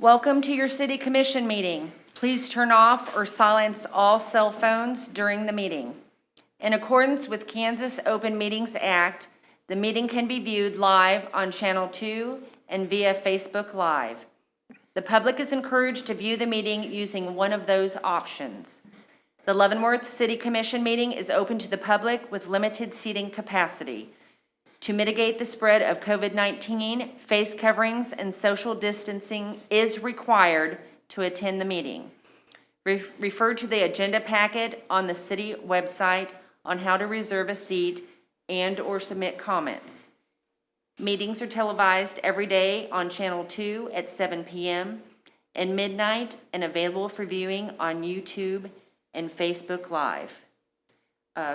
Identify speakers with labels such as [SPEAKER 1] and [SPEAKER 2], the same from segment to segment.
[SPEAKER 1] Welcome to your City Commission meeting. Please turn off or silence all cell phones during the meeting. In accordance with Kansas Open Meetings Act, the meeting can be viewed live on Channel 2 and via Facebook Live. The public is encouraged to view the meeting using one of those options. The Leavenworth City Commission meeting is open to the public with limited seating capacity. To mitigate the spread of COVID-19, face coverings and social distancing is required to attend the meeting. Refer to the agenda packet on the city website on how to reserve a seat and/or submit comments. Meetings are televised every day on Channel 2 at 7 p.m. and midnight and available for viewing on YouTube and Facebook Live.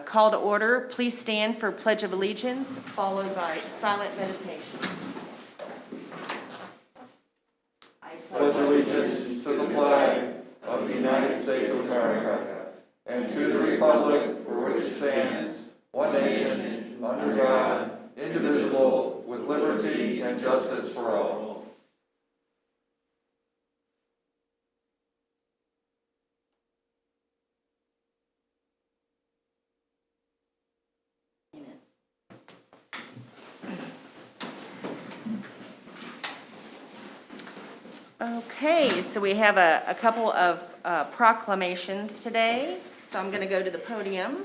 [SPEAKER 1] Call to order. Please stand for Pledge of Allegiance, followed by silent meditation. I
[SPEAKER 2] pledge allegiance to the flag of the United States of America and to the republic for which it stands, one nation, under God, indivisible, with liberty and justice for all.
[SPEAKER 1] Okay, so we have a couple of proclamations today. So I'm going to go to the podium.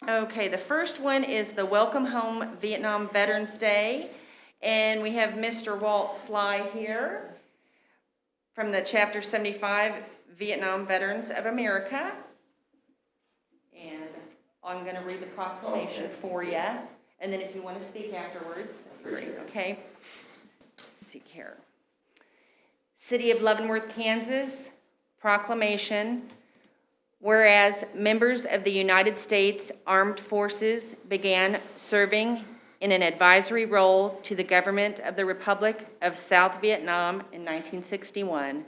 [SPEAKER 1] Okay, the first one is the Welcome Home Vietnam Veterans Day. And we have Mr. Walt Sly here from the Chapter 75 Vietnam Veterans of America. And I'm going to read the proclamation for you. And then if you want to speak afterwards, great, okay? Let's see here. City of Leavenworth, Kansas, proclamation. Whereas members of the United States Armed Forces began serving in an advisory role to the government of the Republic of South Vietnam in 1961,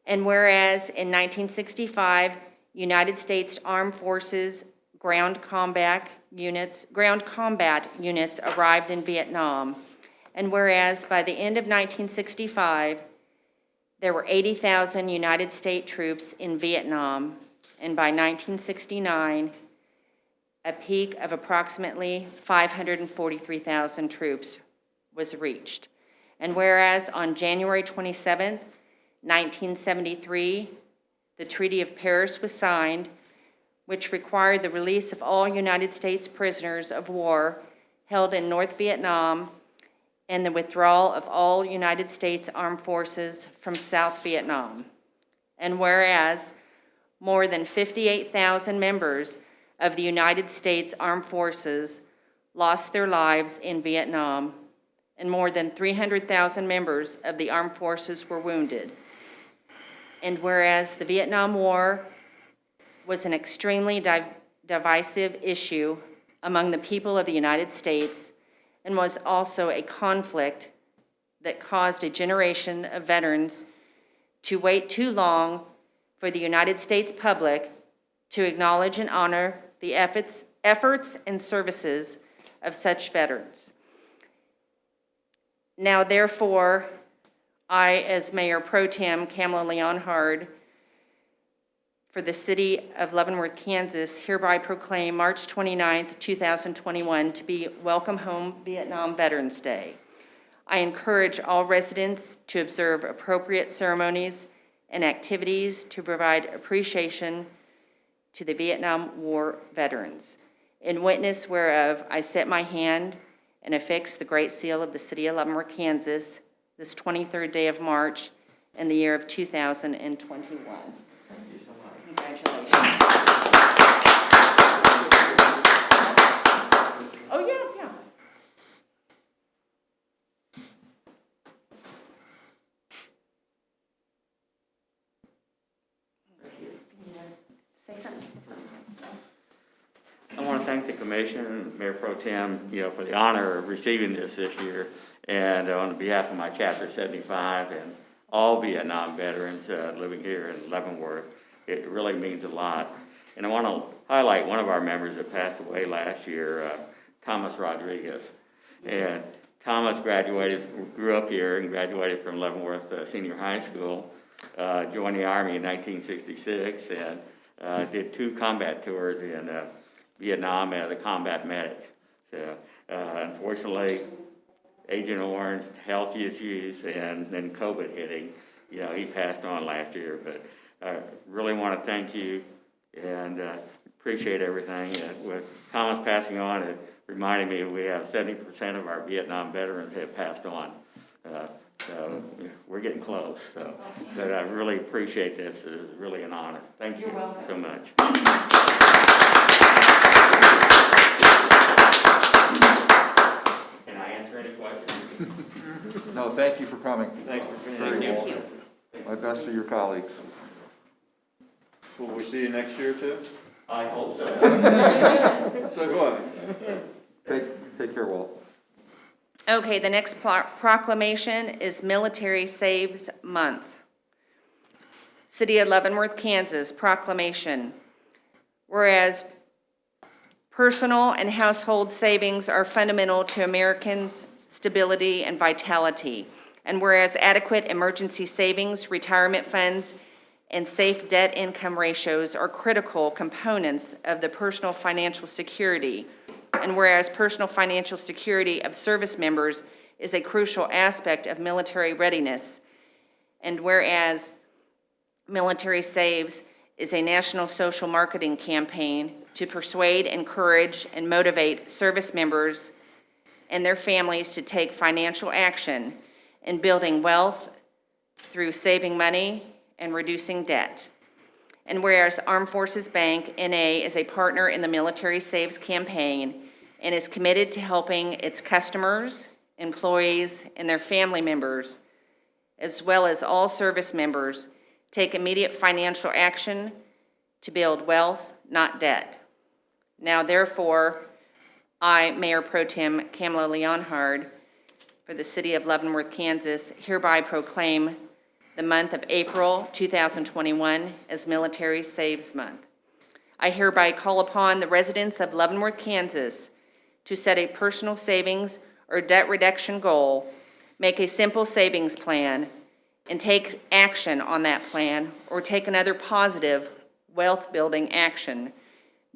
[SPEAKER 1] and whereas in 1965, United States Armed Forces ground combat units arrived in Vietnam, and whereas by the end of 1965, there were 80,000 United States troops in Vietnam, and by 1969, a peak of approximately 543,000 troops was reached. And whereas on January 27, 1973, the Treaty of Paris was signed, which required the release of all United States prisoners of war held in North Vietnam and the withdrawal of all United States Armed Forces from South Vietnam. And whereas more than 58,000 members of the United States Armed Forces lost their lives in Vietnam, and more than 300,000 members of the armed forces were wounded. And whereas the Vietnam War was an extremely divisive issue among the people of the United States and was also a conflict that caused a generation of veterans to wait too long for the United States public to acknowledge and honor the efforts and services of such veterans. Now, therefore, I, as Mayor Pro Tem Kamala Leonhard, for the City of Leavenworth, Kansas, hereby proclaim March 29th, 2021 to be Welcome Home Vietnam Veterans Day. I encourage all residents to observe appropriate ceremonies and activities to provide appreciation to the Vietnam War veterans. In witness whereof, I set my hand and affix the Great Seal of the City of Leavenworth, Kansas, this 23rd day of March in the year of 2021.
[SPEAKER 2] Thank you so much.
[SPEAKER 1] Congratulations. Oh, yeah. Say something.
[SPEAKER 3] I want to thank the commission and Mayor Pro Tem, for the honor of receiving this year. And on behalf of my Chapter 75 and all Vietnam veterans living here in Leavenworth, it really means a lot. And I want to highlight one of our members that passed away last year, Thomas Rodriguez. And Thomas grew up here and graduated from Leavenworth Senior High School, joined the Army in 1966, and did 2 combat tours in Vietnam as a combat medic. So, unfortunately, Agent Orange, health issues, and then COVID hitting, he passed on last year. But I really want to thank you and appreciate everything. With Thomas passing on, it reminded me we have 70% of our Vietnam veterans have passed on. So we're getting close. But I really appreciate this. It is really an honor. Thank you so much. Can I answer any questions?
[SPEAKER 2] No, thank you for coming.
[SPEAKER 3] Thanks for being
[SPEAKER 2] Very
[SPEAKER 3] here.
[SPEAKER 2] well. My best to your colleagues.
[SPEAKER 4] Will we see you next year too?
[SPEAKER 3] I hope so.
[SPEAKER 4] So do I.
[SPEAKER 2] Take care, Walt.
[SPEAKER 1] Okay, the next proclamation is Military Saves Month. City of Leavenworth, Kansas, proclamation. Whereas personal and household savings are fundamental to Americans' stability and vitality, and whereas adequate emergency savings, retirement funds, and safe debt-income ratios are critical components of the personal financial security, and whereas personal financial security of service members is a crucial aspect of military readiness, and whereas Military Saves is a national social marketing campaign to persuade, encourage, and motivate service members and their families to take financial action in building wealth through saving money and reducing debt. And whereas Armed Forces Bank, N.A. is a partner in the Military Saves campaign and is committed to helping its customers, employees, and their family members, as well as all service members, take immediate financial action to build wealth, not debt. Now, therefore, I, Mayor Pro Tem Kamala Leonhard, for the City of Leavenworth, Kansas, hereby proclaim the month of April 2021 as Military Saves Month. I hereby call upon the residents of Leavenworth, Kansas to set a personal savings or debt reduction goal, make a simple savings plan, and take action on that plan or take another positive wealth-building action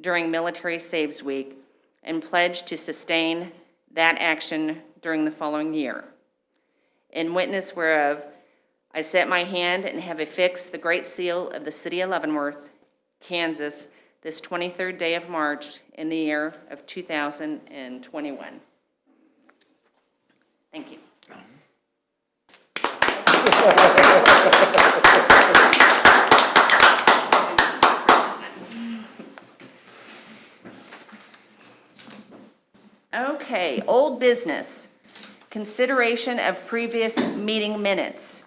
[SPEAKER 1] during Military Saves Week and pledge to sustain that action during the following year. In witness whereof, I set my hand and have affixed the Great Seal of the City of Leavenworth, Kansas, this 23rd day of March in the year of 2021. Thank you. Okay, old business. Consideration of previous meeting minutes.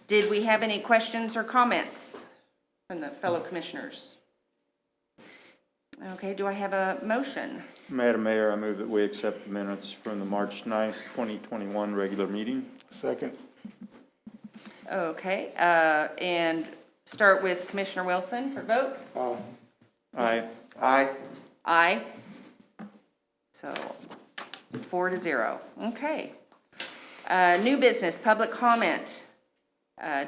[SPEAKER 1] Did we have any questions or comments from the fellow commissioners? Okay, do I have a motion?
[SPEAKER 4] Madam Mayor, I move that we accept the minutes from the March 9th, 2021 regular meeting.
[SPEAKER 5] Second.
[SPEAKER 1] Okay, and start with Commissioner Wilson for vote.
[SPEAKER 4] Aye.
[SPEAKER 2] Aye.
[SPEAKER 1] Aye. So 4-0. Okay. New business, public comment.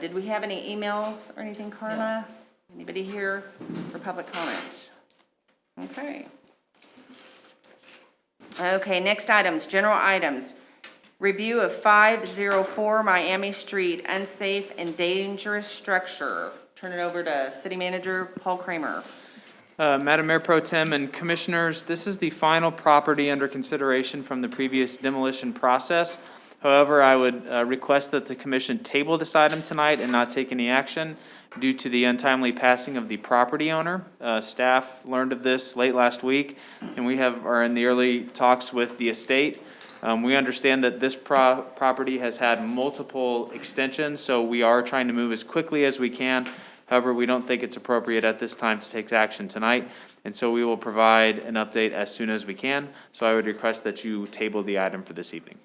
[SPEAKER 1] Did we have any emails or anything, Karma? Anybody here for public comment? Okay. Okay, next items, general items. Review of 504 Miami Street, unsafe and dangerous structure. Turn it over to City Manager Paul Kramer.
[SPEAKER 6] Madam Mayor Pro Tem and Commissioners, this is the final property under consideration from the previous demolition process. However, I would request that the Commission table this item tonight and not take any action due to the untimely passing of the property owner. Staff learned of this late last week, and we are in the early talks with the estate. We understand that this property has had multiple extensions, so we are trying to move as quickly as we can. However, we don't think it's appropriate at this time to take action tonight, and so we will provide an update as soon as we can. So I would request that you table the item for this evening.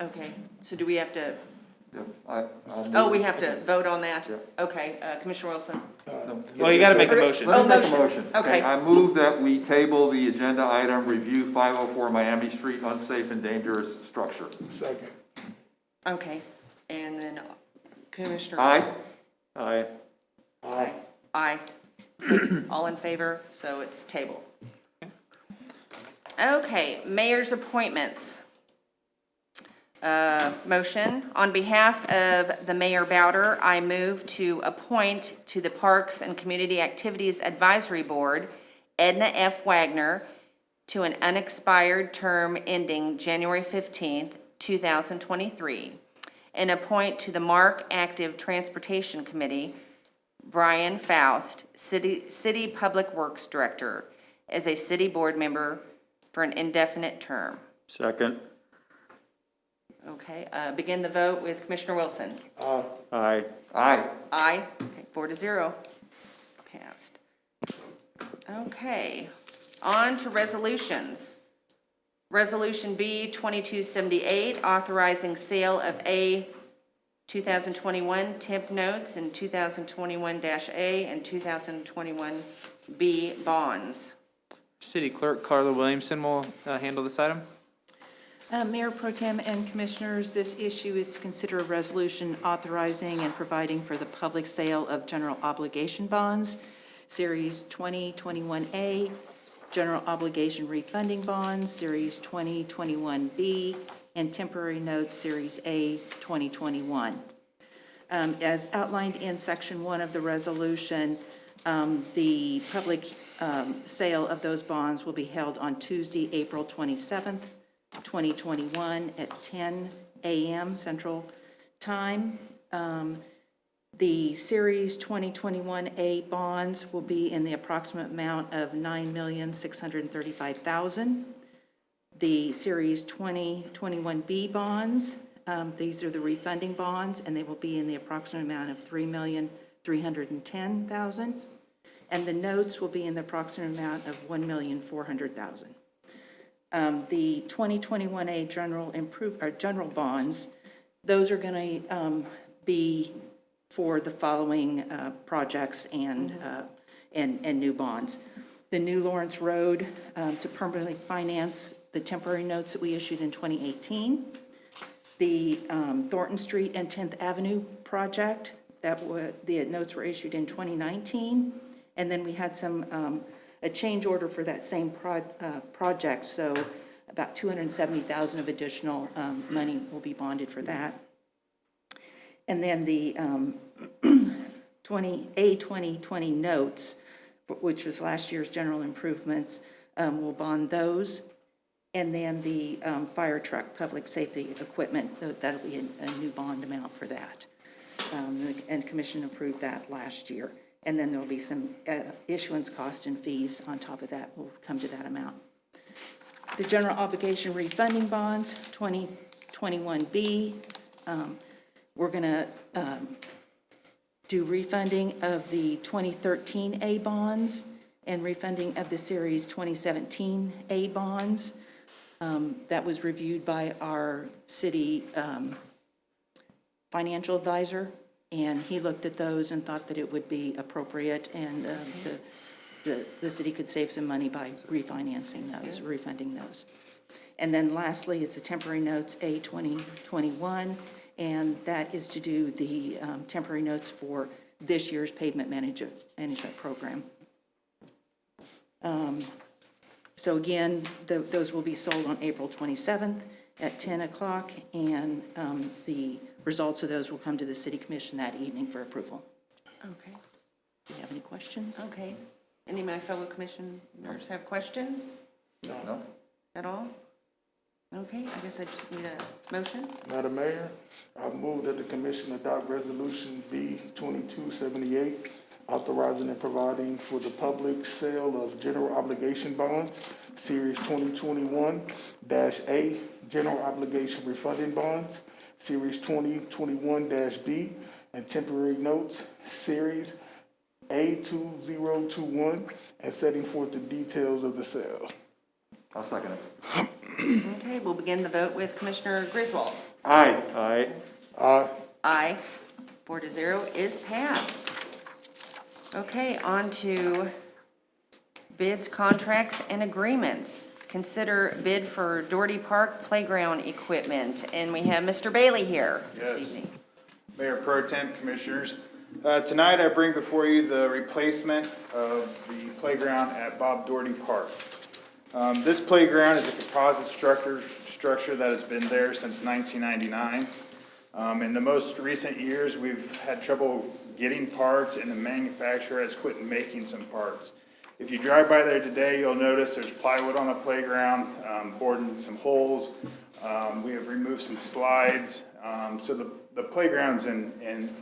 [SPEAKER 1] Okay, so do we have to,
[SPEAKER 2] Yep, I'll
[SPEAKER 1] oh,
[SPEAKER 2] move.
[SPEAKER 1] we have to vote on that?
[SPEAKER 2] Yep.
[SPEAKER 1] Okay, Commissioner Wilson?
[SPEAKER 6] Well, you gotta make a motion.
[SPEAKER 2] Let me make a
[SPEAKER 1] motion.
[SPEAKER 2] motion.
[SPEAKER 1] Okay.
[SPEAKER 2] I move that we table the agenda item, review 504 Miami Street unsafe and dangerous structure.
[SPEAKER 5] Second.
[SPEAKER 1] Okay, and then Commissioner?
[SPEAKER 2] Aye?
[SPEAKER 4] Aye.
[SPEAKER 5] Aye.
[SPEAKER 1] Aye. All in favor, so it's tabled. Okay, mayor's appointments. Motion, on behalf of the Mayor Bowder, I move to appoint to the Parks and Community Activities Advisory Board Edna F. Wagner to an unexpired term ending January 15th, 2023, and appoint to the Mark Active Transportation Committee Brian Faust, City Public Works Director, as a city board member for an indefinite term.
[SPEAKER 4] Second.
[SPEAKER 1] Okay, begin the vote with Commissioner Wilson.
[SPEAKER 4] Aye.
[SPEAKER 2] Aye.
[SPEAKER 1] Aye. Okay, 4-0. Passed. Okay, on to resolutions. Resolution B 2278, authorizing sale of A 2021 temp notes and 2021-A and 2021B bonds.
[SPEAKER 6] City Clerk Carla Williamson will handle this item.
[SPEAKER 7] Mayor Pro Tem and Commissioners, this issue is to consider a resolution authorizing and providing for the public sale of general obligation bonds, Series 2021A, general obligation refunding bonds, Series 2021B, and temporary notes, Series A 2021. As outlined in Section 1 of the resolution, the public sale of those bonds will be held on Tuesday, April 27th, 2021 at 10 a.m. Central Time. The Series 2021A bonds will be in the approximate amount of $9,635,000. The Series 2021B bonds, these are the refunding bonds, and they will be in the approximate amount of $3,310,000. And the notes will be in the approximate amount of $1,400,000. The 2021A general bonds, those are going to be for the following projects and new bonds. The New Lawrence Road to permanently finance the temporary notes that we issued in 2018. The Thornton Street and 10th Avenue project, the notes were issued in 2019. And then we had a change order for that same project, so about $270,000 of additional money will be bonded for that. And then the 2020 notes, which was last year's general improvements, will bond those. And then the fire truck public safety equipment, that'll be a new bond amount for that. And Commission approved that last year. And then there'll be some issuance cost and fees on top of that. We'll come to that amount. The general obligation refunding bonds, 2021B, we're going to do refunding of the 2013A bonds and refunding of the Series 2017A bonds. That was reviewed by our city financial advisor. And he looked at those and thought that it would be appropriate, and the city could save some money by refinancing those, refunding those. And then lastly, it's the temporary notes A 2021, and that is to do the temporary notes for this year's pavement management program. So again, those will be sold on April 27th at 10 o'clock, and the results of those will come to the City Commission that evening for approval.
[SPEAKER 1] Okay.
[SPEAKER 7] Do you have any questions?
[SPEAKER 1] Okay. Any of my fellow commissioners have questions
[SPEAKER 2] No?
[SPEAKER 1] at all? Okay, I guess I just need a motion.
[SPEAKER 5] Madam Mayor, I move that the commission adopt resolution B 2278, authorizing and providing for the public sale of general obligation bonds, Series 2021-A, general obligation refunding bonds, Series 2021-B, and temporary notes, Series A2021, and setting forth the details of the sale.
[SPEAKER 2] I'll second it.
[SPEAKER 1] Okay, we'll begin the vote with Commissioner Griswold.
[SPEAKER 4] Aye. Aye.
[SPEAKER 5] Aye.
[SPEAKER 1] Aye. 4-0 is passed. Okay, on to bids, contracts, and agreements. Consider bid for Doherty Park playground equipment, and we have Mr. Bailey here this
[SPEAKER 8] Yes.
[SPEAKER 1] evening.
[SPEAKER 8] Mayor Pro Tem, Commissioners. Tonight I bring before you the replacement of the playground at Bob Doherty Park. This playground is a composite structure that has been there since 1999. In the most recent years, we've had trouble getting parts, and the manufacturer has quit making some parts. If you drive by there today, you'll notice there's plywood on the playground, boarding some holes. We have removed some slides. So the playground's in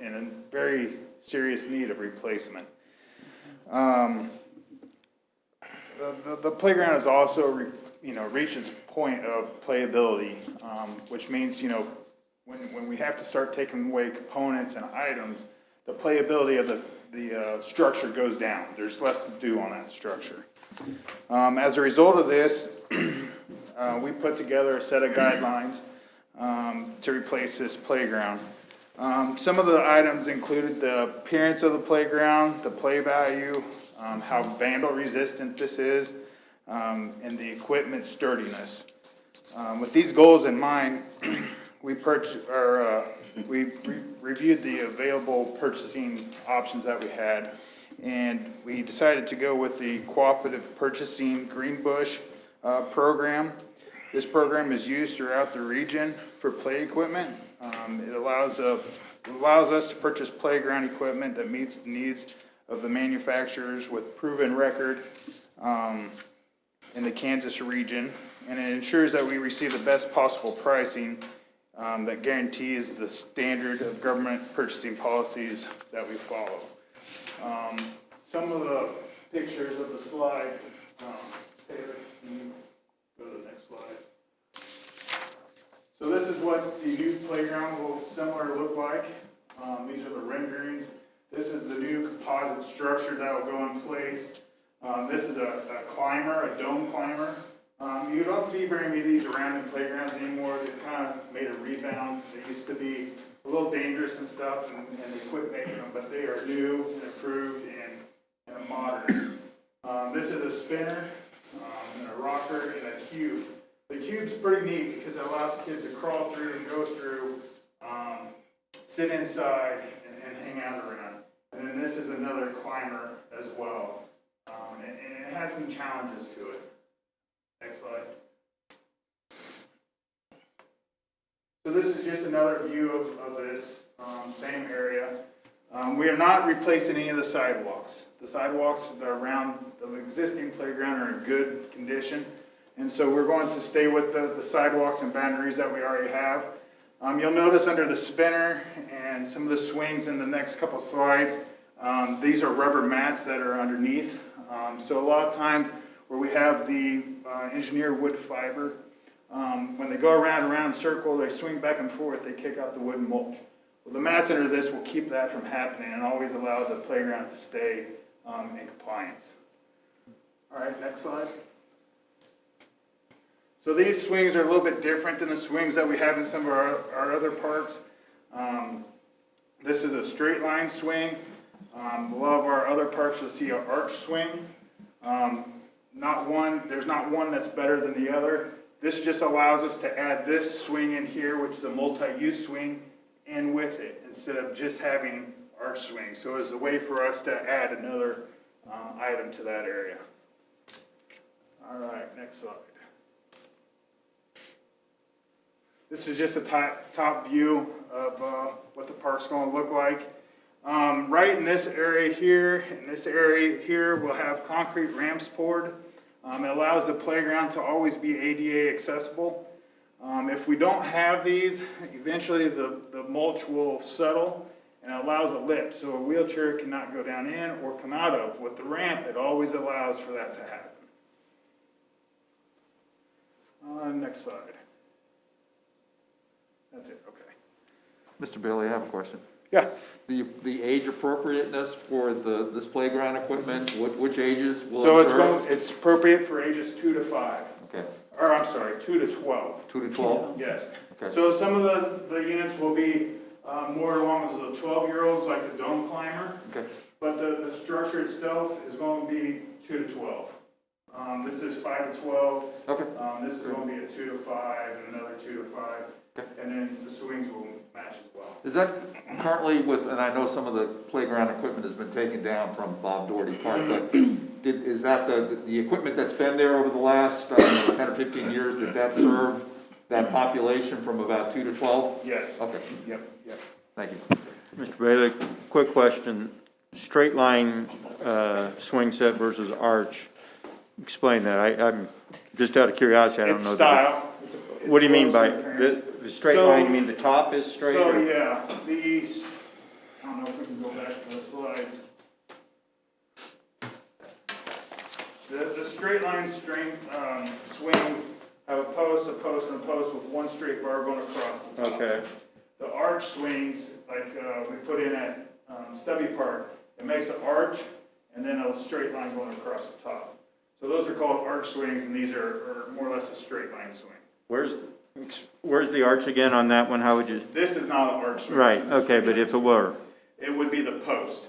[SPEAKER 8] a very serious need of replacement. The playground has also, reached its point of playability, which means, when we have to start taking away components and items, the playability of the structure goes down. There's less to do on that structure. As a result of this, we put together a set of guidelines to replace this playground. Some of the items included the appearance of the playground, the play value, how vandal resistant this is, and the equipment sturdiness. With these goals in mind, we reviewed the available purchasing options that we had, and we decided to go with the Cooperative Purchasing Greenbush program. This program is used throughout the region for play equipment. It allows us to purchase playground equipment that meets the needs of the manufacturers with proven record in the Kansas region, and it ensures that we receive the best possible pricing that guarantees the standard of government purchasing policies that we follow. Some of the pictures of the slide, Taylor, can you go to the next slide? So this is what the new playground will similar look like. These are the renderings. This is the new composite structure that will go in place. This is a climber, a dome climber. You don't see very many of these around in playgrounds anymore. They've kind of made a rebound. They used to be a little dangerous and stuff, and they quit making them, but they are new and improved and modern. This is a spinner, and a rocker, and a cube. The cube's pretty neat because it allows kids to crawl through and go through, sit inside, and hang out around. And then this is another climber as well. And it has some challenges to it. Next slide. So this is just another view of this same area. We are not replacing any of the sidewalks. The sidewalks that are around the existing playground are in good condition. And so we're going to stay with the sidewalks and boundaries that we already have. You'll notice under the spinner and some of the swings in the next couple slides, these are rubber mats that are underneath. So a lot of times where we have the engineered wood fiber, when they go around in a circle, they swing back and forth, they kick out the wooden mulch. Well, the mats under this will keep that from happening and always allow the playground to stay in compliance. All right, next slide. So these swings are a little bit different than the swings that we have in some of our other parks. This is a straight line swing. A lot of our other parks you'll see an arch swing. There's not one that's better than the other. This just allows us to add this swing in here, which is a multi-use swing, in with it, instead of just having arch swing. So it's a way for us to add another item to that area. All right, next slide. This is just a top view of what the park's going to look like. Right in this area here, we'll have concrete ramps poured. It allows the playground to always be ADA accessible. If we don't have these, eventually the mulch will settle and it allows a lip, so a wheelchair cannot go down in or come out of. With the ramp, it always allows for that to happen. Next slide. That's it, okay.
[SPEAKER 2] Mr. Bailey, I have a question.
[SPEAKER 8] Yeah.
[SPEAKER 2] The age appropriateness for this playground equipment, which ages will
[SPEAKER 8] So
[SPEAKER 2] it serve?
[SPEAKER 8] it's appropriate for ages 2 to 5.
[SPEAKER 2] Okay,
[SPEAKER 8] Or I'm sorry, 2 to 12.
[SPEAKER 2] 2 to 12?
[SPEAKER 8] Yes.
[SPEAKER 2] Okay.
[SPEAKER 8] So some of the units will be more along as the 12-year-olds, like the dome climber,
[SPEAKER 2] Okay.
[SPEAKER 8] but the structure itself is going to be 2 to 12. This is 5 to 12.
[SPEAKER 2] Okay.
[SPEAKER 8] This is going to be a 2 to 5 and another 2 to 5. And then the swings will match as well.
[SPEAKER 2] Is that currently with, and I know some of the playground equipment has been taken down from Bob Doherty Park, but is that the equipment that's been there over the last, 10 or 15 years, did that serve that population from about 2 to 12?
[SPEAKER 8] Yes.
[SPEAKER 2] Okay,
[SPEAKER 8] Yep.
[SPEAKER 2] thank you.
[SPEAKER 4] Mr. Bailey, quick question. Straight line swing set versus arch. Explain that. I'm just out of curiosity. I don't
[SPEAKER 8] It's
[SPEAKER 4] know.
[SPEAKER 8] style.
[SPEAKER 4] What do you mean by
[SPEAKER 8] the
[SPEAKER 4] the straight line? You mean the top is straight?
[SPEAKER 8] So,
[SPEAKER 4] or-
[SPEAKER 8] yeah, these, I don't know if we can go back to the slides. The straight line swings have a post, and a post with one straight bar going across the top.
[SPEAKER 4] Okay.
[SPEAKER 8] The arch swings, like we put in at Stubby Park, it makes an arch and then a straight line going across the top. So those are called arch swings, and these are more or less a straight line swing.
[SPEAKER 4] Where's the arch again on that one? How would you?
[SPEAKER 8] This is not an arch swing.
[SPEAKER 4] Right,
[SPEAKER 8] this is a
[SPEAKER 4] okay,
[SPEAKER 8] straight
[SPEAKER 4] but
[SPEAKER 8] line
[SPEAKER 4] if it were?
[SPEAKER 8] It would be the post.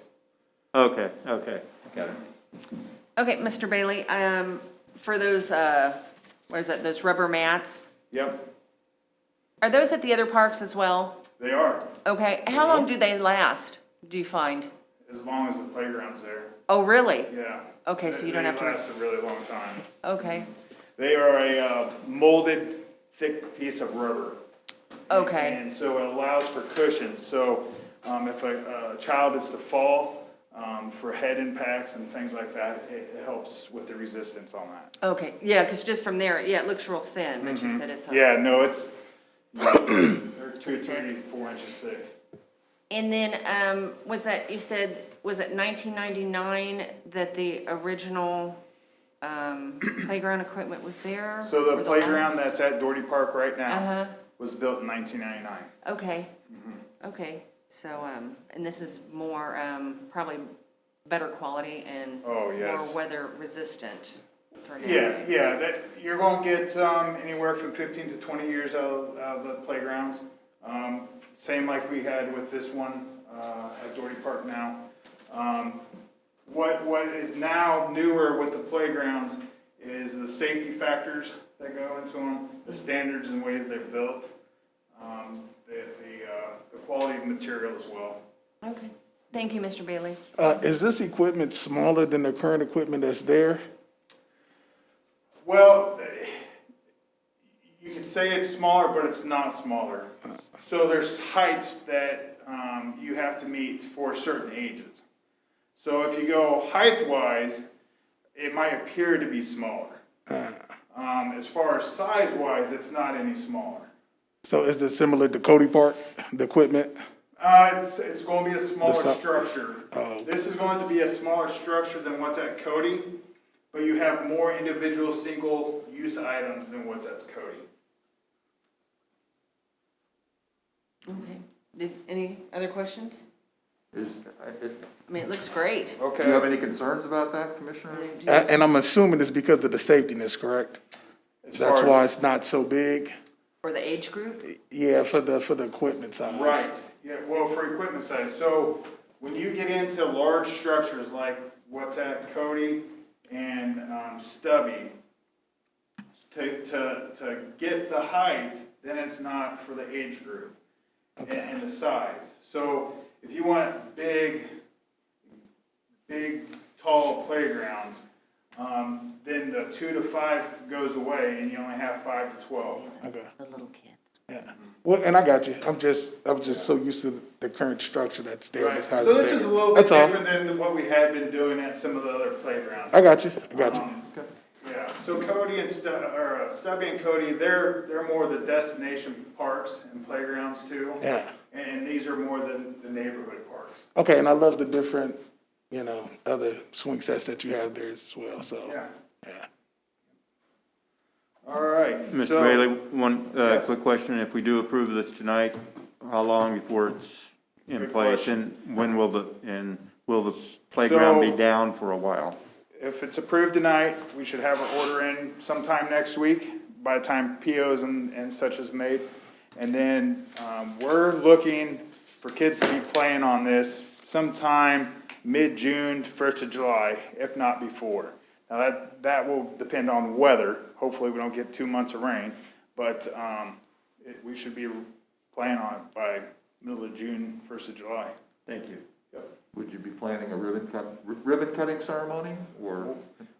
[SPEAKER 4] Okay. Got it.
[SPEAKER 1] Okay, Mr. Bailey, for those, what is that, those rubber mats,
[SPEAKER 8] Yep,
[SPEAKER 1] are those at the other parks as well?
[SPEAKER 8] they are,
[SPEAKER 1] Okay, how long do they last, do you find?
[SPEAKER 8] as long as the playground's there.
[SPEAKER 1] Oh, really?
[SPEAKER 8] Yeah.
[SPEAKER 1] Okay, so you don't have to-
[SPEAKER 8] They last a really long time.
[SPEAKER 1] Okay,
[SPEAKER 8] They are a molded, thick piece of rubber.
[SPEAKER 1] okay,
[SPEAKER 8] And so it allows for cushion. So if a child is to fall, for head impacts and things like that, it helps with the resistance on that.
[SPEAKER 1] okay, yeah, because just from there, yeah, it looks real thin, but you said it's.
[SPEAKER 8] Yeah, no, it's, they're 2, 3, 4 inches thick.
[SPEAKER 1] And then, was that, you said, was it 1999 that the original playground equipment was there?
[SPEAKER 8] So
[SPEAKER 1] Or
[SPEAKER 8] the playground
[SPEAKER 1] lines?
[SPEAKER 8] that's at Doherty Park right now
[SPEAKER 1] Uh-huh,
[SPEAKER 8] was built in 1999.
[SPEAKER 1] okay, okay, so, and this is more, probably better quality and
[SPEAKER 8] Oh, yes.
[SPEAKER 1] more weather resistant for
[SPEAKER 8] Yeah,
[SPEAKER 1] nowadays.
[SPEAKER 8] yeah, that, you're gonna get, anywhere from 15 to 20 years out of the playgrounds. Same like we had with this one, at Doherty Park now. What is now newer with the playgrounds is the safety factors that go into them, the standards and ways they're built, the quality of material as well.
[SPEAKER 1] Okay, thank you, Mr. Bailey.
[SPEAKER 5] Is this equipment smaller than the current equipment that's there?
[SPEAKER 8] Well, you could say it's smaller, but it's not smaller. So there's heights that you have to meet for certain ages. So if you go height-wise, it might appear to be smaller. As far as size-wise, it's not any smaller.
[SPEAKER 5] So is it similar to Cody Park, the equipment?
[SPEAKER 8] It's going to be a smaller
[SPEAKER 5] The
[SPEAKER 8] structure.
[SPEAKER 5] Oh.
[SPEAKER 8] This is going to be a smaller structure than what's at Cody, but you have more individual single-use items than what's at Cody.
[SPEAKER 1] Okay, any other questions?
[SPEAKER 2] Do
[SPEAKER 1] I mean, it looks great.
[SPEAKER 2] you have any concerns about that, Commissioner?
[SPEAKER 5] And I'm assuming it's because of the safetiness, correct?
[SPEAKER 8] As
[SPEAKER 5] That's
[SPEAKER 8] far
[SPEAKER 5] why
[SPEAKER 8] as-
[SPEAKER 5] it's not so big?
[SPEAKER 1] For the age group?
[SPEAKER 5] Yeah, for the equipment size.
[SPEAKER 8] Right, yeah, well, for equipment size, so when you get into large structures like what's at Cody and Stubby, to get the height, then it's not for the age group and the size. So if you want big, tall playgrounds, then the 2 to 5 goes away and you only have 5 to 12.
[SPEAKER 5] Okay,
[SPEAKER 1] The little kids.
[SPEAKER 5] yeah. Well, and I got you. I'm just so used to the current structure that's there.
[SPEAKER 8] Right,
[SPEAKER 5] That's how
[SPEAKER 8] so
[SPEAKER 5] it's
[SPEAKER 8] this is
[SPEAKER 5] bigger.
[SPEAKER 8] a little bit
[SPEAKER 5] That's all.
[SPEAKER 8] different than what we had been doing at some of the other playgrounds.
[SPEAKER 5] I got you.
[SPEAKER 8] Yeah, so Cody and Stubby and Cody, they're more the destination parks and playgrounds too.
[SPEAKER 5] Yeah.
[SPEAKER 8] And these are more the neighborhood parks.
[SPEAKER 5] Okay, and I love the different, other swing sets that you have there as well, so.
[SPEAKER 8] Yeah.
[SPEAKER 5] Yeah.
[SPEAKER 8] All right.
[SPEAKER 4] Mr.
[SPEAKER 8] so-
[SPEAKER 4] Bailey, one
[SPEAKER 8] Yes.
[SPEAKER 4] quick question. If we do approve this tonight, how long before it's in
[SPEAKER 8] Good
[SPEAKER 4] place?
[SPEAKER 8] question.
[SPEAKER 4] And when will the playground be
[SPEAKER 8] So-
[SPEAKER 4] down for a while?
[SPEAKER 8] If it's approved tonight, we should have our order in sometime next week, by the time POs and such is made. And then, we're looking for kids to be playing on this sometime mid-June, 1st of July, if not before. Now, that will depend on weather. Hopefully, we don't get 2 months of rain, but, we should be playing on it by middle of June, 1st of July.
[SPEAKER 4] Thank you.
[SPEAKER 2] Would you be planning a ribbon cutting ceremony, or?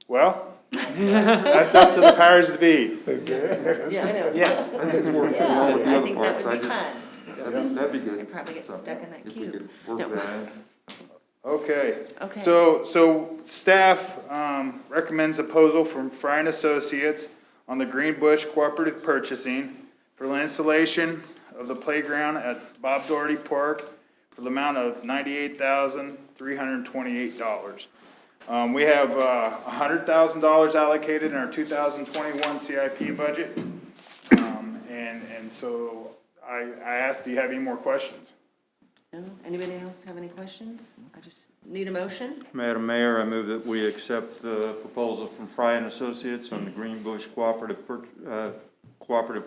[SPEAKER 8] Well, that's up to the powers to be.
[SPEAKER 1] Yeah, I know.
[SPEAKER 8] Yes.
[SPEAKER 2] I think it's working
[SPEAKER 1] Yeah,
[SPEAKER 2] along with the
[SPEAKER 1] I
[SPEAKER 2] other
[SPEAKER 1] think
[SPEAKER 2] parts.
[SPEAKER 1] that would be
[SPEAKER 2] just-
[SPEAKER 1] fun.
[SPEAKER 2] That'd be good.
[SPEAKER 1] I'd probably get
[SPEAKER 2] So,
[SPEAKER 1] stuck in that
[SPEAKER 2] if we
[SPEAKER 1] cube.
[SPEAKER 2] could work
[SPEAKER 1] No.
[SPEAKER 2] that in.
[SPEAKER 8] Okay.
[SPEAKER 1] Okay.
[SPEAKER 8] So staff recommends a proposal from Fry and Associates on the Greenbush Cooperative Purchasing for the installation of the playground at Bob Doherty Park for the amount of $98,328. We have $100,000 allocated in our 2021 CIP budget. And so I asked, do you have any more questions?
[SPEAKER 1] No? Anybody else have any questions? I just need a motion.
[SPEAKER 4] Madam Mayor, I move that we accept the proposal from Fry and Associates on the Greenbush Cooperative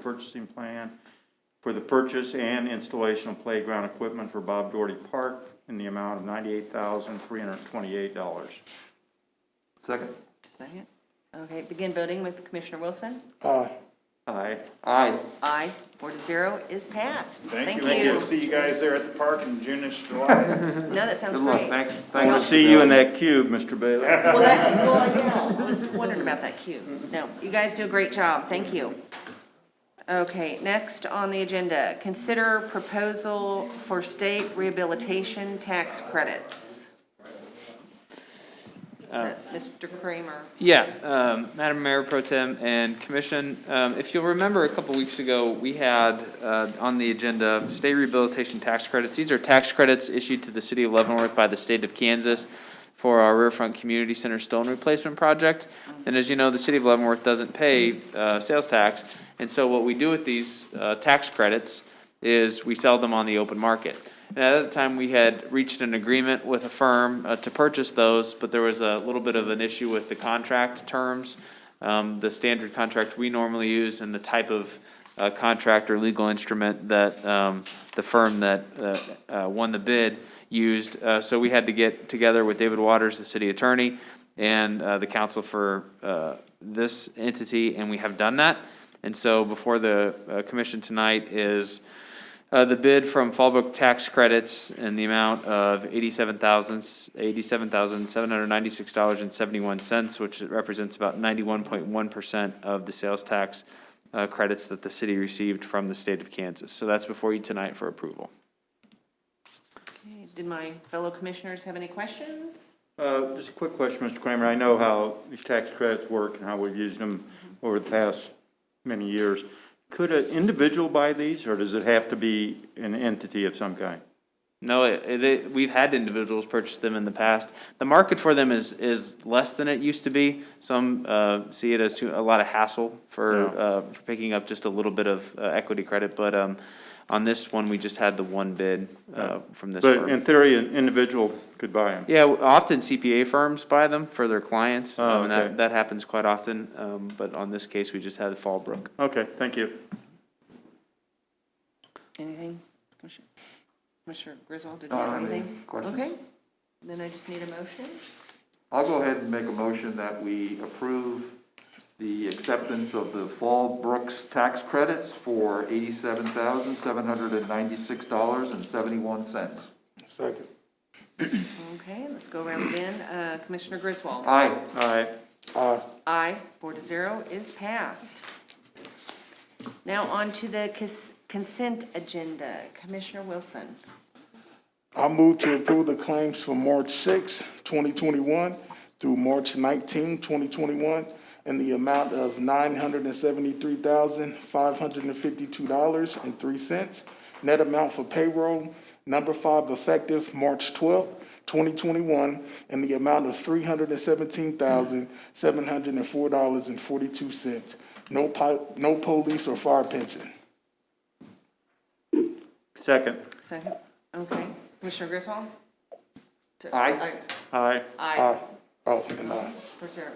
[SPEAKER 4] Purchasing Plan for the purchase and installation of playground equipment for Bob Doherty Park in the amount of $98,328.
[SPEAKER 2] Second?
[SPEAKER 1] Second. Okay, begin voting with Commissioner Wilson.
[SPEAKER 5] Aye.
[SPEAKER 4] Aye.
[SPEAKER 2] Aye.
[SPEAKER 1] Aye, 4-0 is passed.
[SPEAKER 8] Thank you. We'll see you guys there at the park in June and July.
[SPEAKER 1] No, that sounds
[SPEAKER 2] Good luck.
[SPEAKER 1] great.
[SPEAKER 2] Thanks.
[SPEAKER 4] I want to see you in that cube, Mr. Bailey.
[SPEAKER 1] Well, yeah, I was wondering about that cube. No, you guys do a great job. Thank you. Okay, next on the agenda, consider proposal for state rehabilitation tax credits. Is that Mr. Kramer?
[SPEAKER 6] Yeah, Madam Mayor Pro Tem and Commission, if you'll remember a couple weeks ago, we had on the agenda state rehabilitation tax credits. These are tax credits issued to the city of Leavenworth by the state of Kansas for our Riverfront Community Center stone replacement project. And as you know, the city of Leavenworth doesn't pay sales tax, and so what we do with these tax credits is we sell them on the open market. And at the time, we had reached an agreement with a firm to purchase those, but there was a little bit of an issue with the contract terms, the standard contract we normally use, and the type of contract or legal instrument that the firm that won the bid used. So we had to get together with David Waters, the city attorney, and the counsel for this entity, and we have done that. And so before the commission tonight is the bid from Fallbrook Tax Credits in the amount of $87,796.71, which represents about 91.1% of the sales tax credits that the city received from the state of Kansas. So that's before you tonight for approval.
[SPEAKER 1] Okay, did my fellow commissioners have any questions?
[SPEAKER 4] Just a quick question, Mr. Kramer. I know how these tax credits work and how we've used them over the past many years. Could an individual buy these, or does it have to be an entity of some kind?
[SPEAKER 6] No, we've had individuals purchase them in the past. The market for them is less than it used to be. Some see it as a lot of hassle for picking up just a little bit of equity credit, but on this one, we just had the one bid from this firm.
[SPEAKER 4] But in theory, an individual could buy them?
[SPEAKER 6] Yeah, often CPA firms buy them for their clients,
[SPEAKER 4] Oh,
[SPEAKER 6] and
[SPEAKER 4] okay.
[SPEAKER 6] that happens quite often, but on this case, we just had Fallbrook.
[SPEAKER 4] Okay, thank you.
[SPEAKER 1] Anything? Commissioner Griswold, did
[SPEAKER 2] No,
[SPEAKER 1] you
[SPEAKER 2] I
[SPEAKER 1] have
[SPEAKER 2] don't have any
[SPEAKER 1] anything?
[SPEAKER 2] questions.
[SPEAKER 1] Okay, then I just need a motion.
[SPEAKER 2] I'll go ahead and make a motion that we approve the acceptance of the Fall Brooks tax credits for $87,796.71.
[SPEAKER 5] Second.
[SPEAKER 1] Okay, let's go around again. Commissioner Griswold?
[SPEAKER 2] Aye.
[SPEAKER 4] Aye.
[SPEAKER 5] Aye.
[SPEAKER 1] Aye, 4-0 is passed. Now on to the consent agenda. Commissioner Wilson.
[SPEAKER 5] I move to approve the claims from March 6, 2021 through March 19, 2021 in the amount of $973,552.03. Net amount for payroll, number 5, effective March 12, 2021, in the amount of $317,704.42. No police or fire pension.
[SPEAKER 4] Second.
[SPEAKER 1] Second. Okay. Commissioner Griswold?
[SPEAKER 2] Aye.
[SPEAKER 4] Aye.
[SPEAKER 1] Aye.
[SPEAKER 5] Oh, and aye.
[SPEAKER 1] 4-0.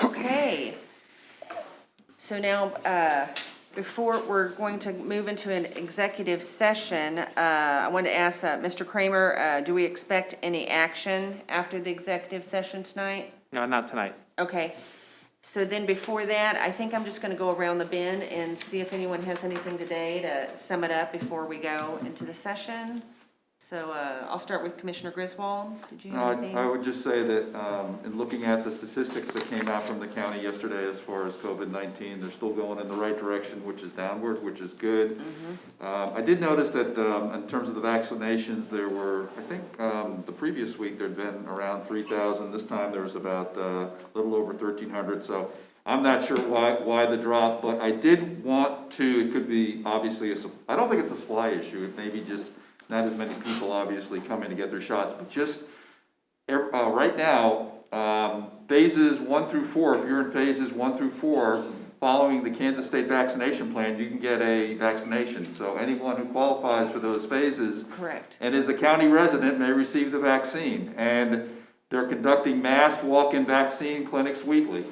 [SPEAKER 1] Okay. So now, Before we're going to move into an executive session, I wanted to ask Mr. Kramer, do we expect any action after the executive session tonight?
[SPEAKER 6] No, not tonight.
[SPEAKER 1] Okay, so then before that, I think I'm just gonna go around the bin and see if anyone has anything today to sum it up before we go into the session. So, I'll start with Commissioner Griswold. Did you have anything?
[SPEAKER 2] I would just say that, in looking at the statistics that came out from the county yesterday as far as COVID-19, they're still going in the right direction, which is downward, which is good. I did notice that, in terms of the vaccinations, there were, I think, the previous week there'd been around 3,000. This time there was about, a little over 1,300. So I'm not sure why the drop, but I did want to, it could be obviously, I don't think it's a supply issue. It may be just not as many people obviously coming to get their shots, but just right now, phases 1 through 4, if you're in phases 1 through 4, following the Kansas State vaccination plan, you can get a vaccination. So anyone who qualifies for those phases
[SPEAKER 1] Correct.
[SPEAKER 2] and is a county resident may receive the vaccine. And they're conducting mass walk-in vaccine clinics weekly.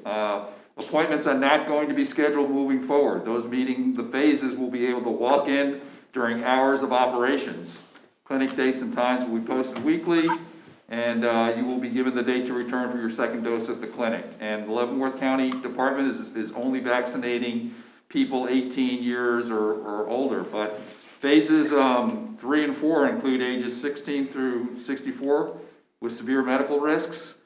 [SPEAKER 2] Appointments are not going to be scheduled moving forward. Those meeting the phases will be able to walk in during hours of operations. Clinic dates and times will be posted weekly, and you will be given the date to return for your second dose at the clinic. And the Leavenworth County Department is only vaccinating people 18 years or older, but phases 3 and 4 include ages 16 through 64 with severe medical risks,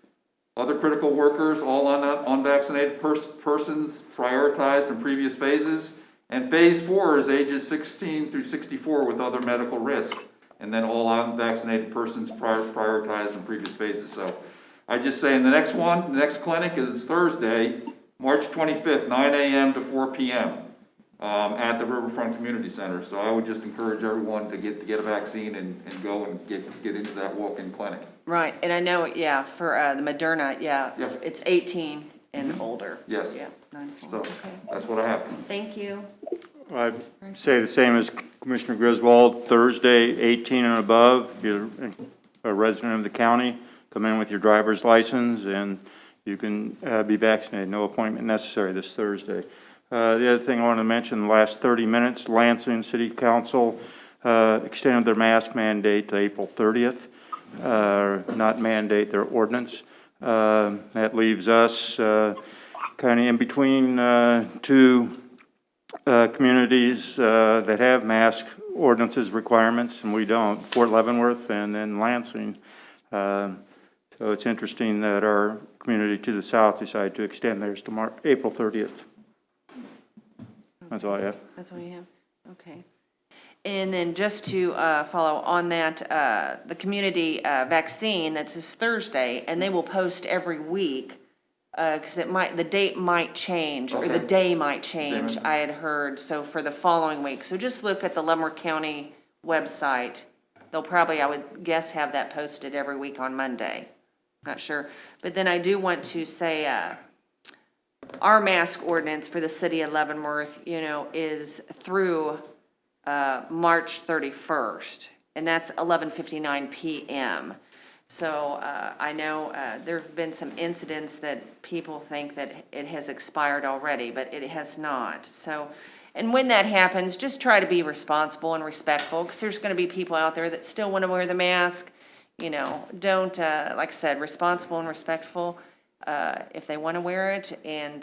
[SPEAKER 2] other critical workers, all unvaccinated persons prioritized in previous phases. And phase 4 is ages 16 through 64 with other medical risk. And then all unvaccinated persons prioritized in previous phases. So I just say in the next clinic is Thursday, March 25th, 9 a.m. to 4 p.m. At the Riverfront Community Center. So I would just encourage everyone to get a vaccine and go and get into that walk-in clinic.
[SPEAKER 1] Right, and I know, yeah, for the Moderna,
[SPEAKER 2] Yeah.
[SPEAKER 1] it's 18 and older.
[SPEAKER 2] Yes.
[SPEAKER 1] Yeah, 94.
[SPEAKER 2] So
[SPEAKER 1] Okay.
[SPEAKER 2] that's what I have.
[SPEAKER 1] Thank you.
[SPEAKER 4] I'd say the same as Commissioner Griswold, Thursday, 18 and above, if you're a resident of the county, come in with your driver's license and you can be vaccinated, no appointment necessary this Thursday. The other thing I want to mention, in the last 30 minutes, Lansing City Council extended their mask mandate to April 30th, not mandate, their ordinance. That leaves us kind of in between two communities that have mask ordinances requirements, and we don't, Fort Leavenworth and then Lansing. So it's interesting that our community to the south decided to extend theirs to April 30th. That's all I have.
[SPEAKER 1] That's all you have? Okay. And then just to follow on that, the community vaccine, that's this Thursday, and they will post every week, because the date might change, or the
[SPEAKER 2] Okay.
[SPEAKER 1] day might change, I had heard, so for the following week. So just look at the Leavenworth County website. They'll probably, I would guess, have that posted every week on Monday. Not sure. But then I do want to say, our mask ordinance for the city of Leavenworth, is through March 31st, and that's 11:59 p.m. So I know there have been some incidents that people think that it has expired already, but it has not. So, and when that happens, just try to be responsible and respectful, because there's going to be people out there that still want to wear the mask. Don't, like I said, responsible and respectful. If they want to wear it, and,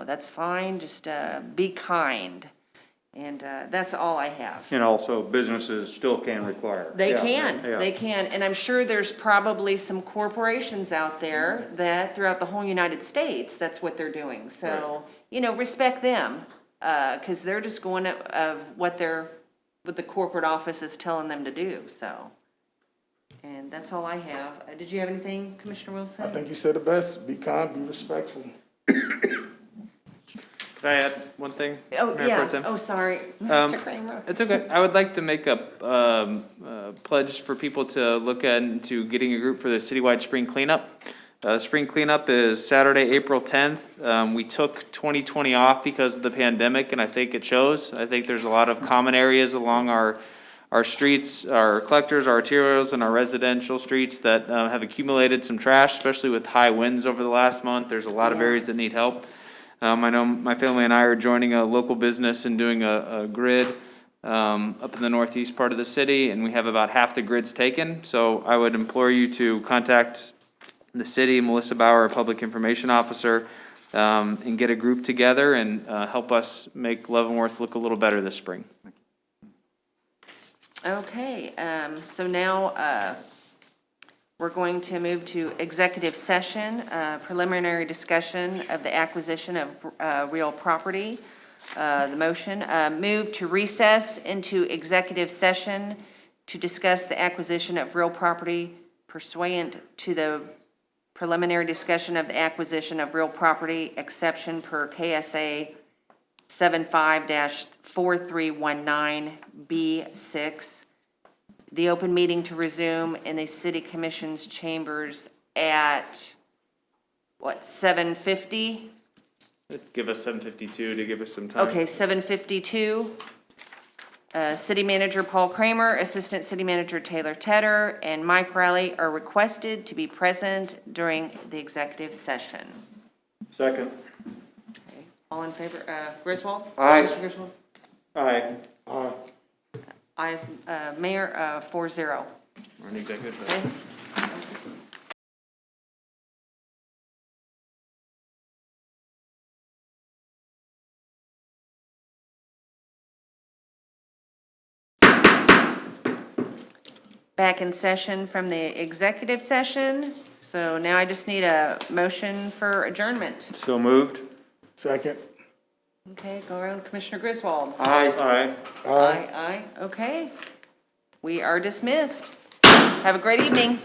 [SPEAKER 1] that's fine, just be kind. And that's all I have.
[SPEAKER 4] And also, businesses still can require.
[SPEAKER 1] They
[SPEAKER 4] Yeah.
[SPEAKER 1] can,
[SPEAKER 4] Yeah.
[SPEAKER 1] they can. And I'm sure there's probably some corporations out there that throughout the whole United States, that's what they're doing. So, respect them, because they're just going of what the corporate office is telling them to do, so. And that's all I have. Did you have anything, Commissioner Wilson?
[SPEAKER 5] I think you said the best, be kind, be respectful.
[SPEAKER 6] Could I add one thing?
[SPEAKER 1] Oh,
[SPEAKER 6] Mayor
[SPEAKER 1] yeah.
[SPEAKER 6] Pro Tem?
[SPEAKER 1] Oh, sorry, Mr. Kramer.
[SPEAKER 6] It's okay. I would like to make a pledge for people to look into getting a group for the citywide spring cleanup. Spring cleanup is Saturday, April 10th. We took 2020 off because of the pandemic, and I think it shows. I think there's a lot of common areas along our streets, our collectors, our arterials, and our residential streets that have accumulated some trash, especially with high winds over the last month. There's a lot of areas that need help. I know my family and I are joining a local business and doing a grid up in the northeast part of the city, and we have about half the grids taken. So I would implore you to contact the city, Melissa Bauer, our Public Information Officer, and get a group together and help us make Leavenworth look a little better this spring.
[SPEAKER 1] Okay, so now we're going to move to executive session, preliminary discussion of the acquisition of real property. The motion, move to recess into executive session to discuss the acquisition of real property pursuant to the preliminary discussion of the acquisition of real property exception per KSA 75-4319B6. The open meeting to resume in the city commission's chambers at, 7:50?
[SPEAKER 6] Give us 7:52 to give us some time.
[SPEAKER 1] Okay, 7:52. City Manager Paul Kramer, Assistant City Manager Taylor Tedder, and Mike Riley are requested to be present during the executive session.
[SPEAKER 4] Second.
[SPEAKER 1] Okay, all in favor, Griswold?
[SPEAKER 4] Aye.
[SPEAKER 1] Commissioner Griswold?
[SPEAKER 4] Aye.
[SPEAKER 1] Ayes, Mayor, 4-0.
[SPEAKER 6] We're in executive session.
[SPEAKER 1] Okay. Back in session from the executive session. So now I just need a motion for adjournment.
[SPEAKER 4] So moved?
[SPEAKER 5] Second.
[SPEAKER 1] Okay, go around, Commissioner Griswold.
[SPEAKER 4] Aye.
[SPEAKER 1] Aye, aye, okay. We are dismissed. Have a great evening.